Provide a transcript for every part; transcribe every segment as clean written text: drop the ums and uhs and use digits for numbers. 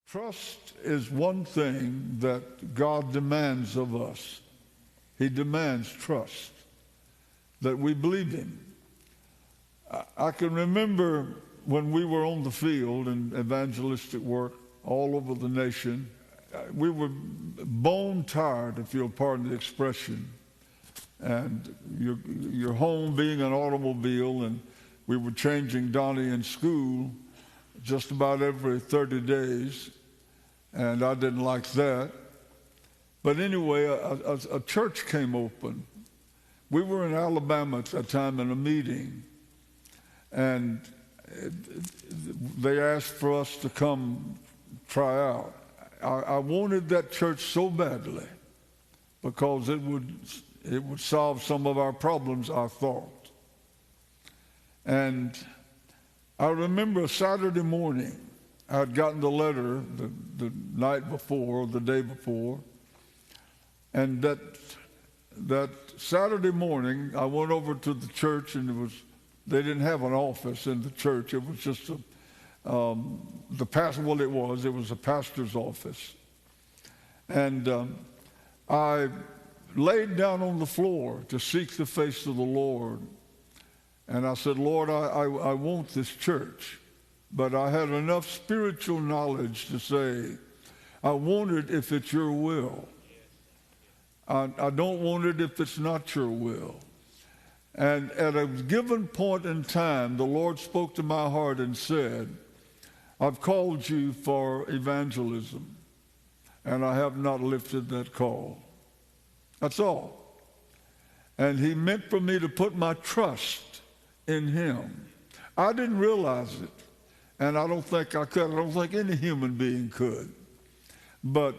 Trust is one thing that God demands of us. He demands trust, that we believe Him. I can remember when we were on the field in evangelistic work all over the nation, we were bone tired, if you'll pardon the expression, and your home being an automobile, and we were changing Donnie in school just about every 30 days, and I didn't like that. But anyway, a church came open. We were in Alabama at that time in a meeting, and they asked for us to come try out. I wanted that church so badly because it would solve some of our problems, I thought. And I remember a Saturday morning, I had gotten the letter the night before, or the day before, and that Saturday morning, I went over to the church, and they didn't have an office in the church. It was just it was a pastor's office. And I laid down on the floor to seek the face of the Lord. And I said, Lord, I want this church. But I had enough spiritual knowledge to say, I want it if it's your will. I don't want it if it's not your will. And at a given point in time, the Lord spoke to my heart and said, I've called you for evangelism, and I have not lifted that call. That's all. And He meant for me to put my trust in Him. I didn't realize it, and I don't think I could. I don't think any human being could. But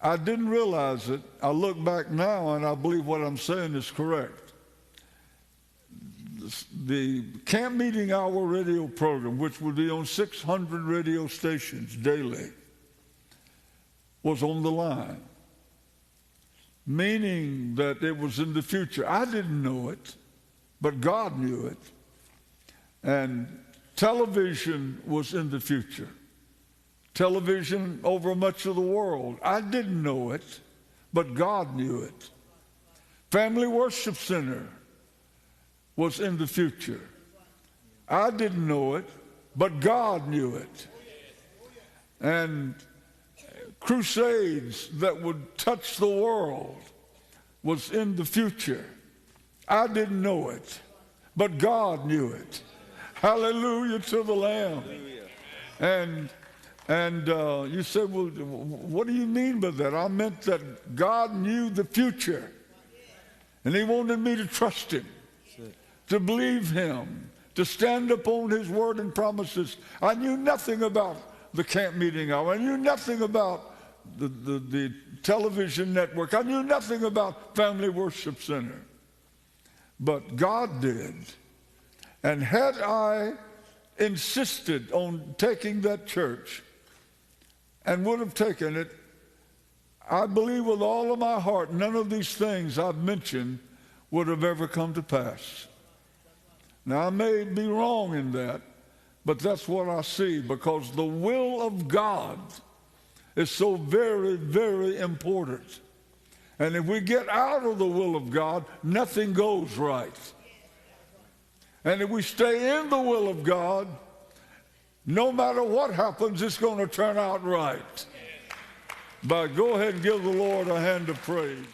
I didn't realize it. I look back now, and I believe what I'm saying is correct. The Camp Meeting Hour radio program, which would be on 600 radio stations daily, was on the line, meaning that it was in the future. I didn't know it, but God knew it. And television was in the future. Television over much of the world. I didn't know it, but God knew it. Family Worship Center was in the future. I didn't know it, but God knew it. And crusades that would touch the world was in the future. I didn't know it, but God knew it. Hallelujah to the Lamb. And you say, well, what do you mean by that? I meant that God knew the future, and He wanted me to trust Him, to believe Him, to stand upon His word and promises. I knew nothing about the Camp Meeting Hour. I knew nothing about the television network. I knew nothing about Family Worship Center. But God did. And had I insisted on taking that church and would have taken it, I believe with all of my heart, none of these things I've mentioned would have ever come to pass. Now, I may be wrong in that, but that's what I see, because the will of God is so very, very important. And if we get out of the will of God, nothing goes right. And if we stay in the will of God, no matter what happens, it's going to turn out right. But go ahead and give the Lord a hand of praise.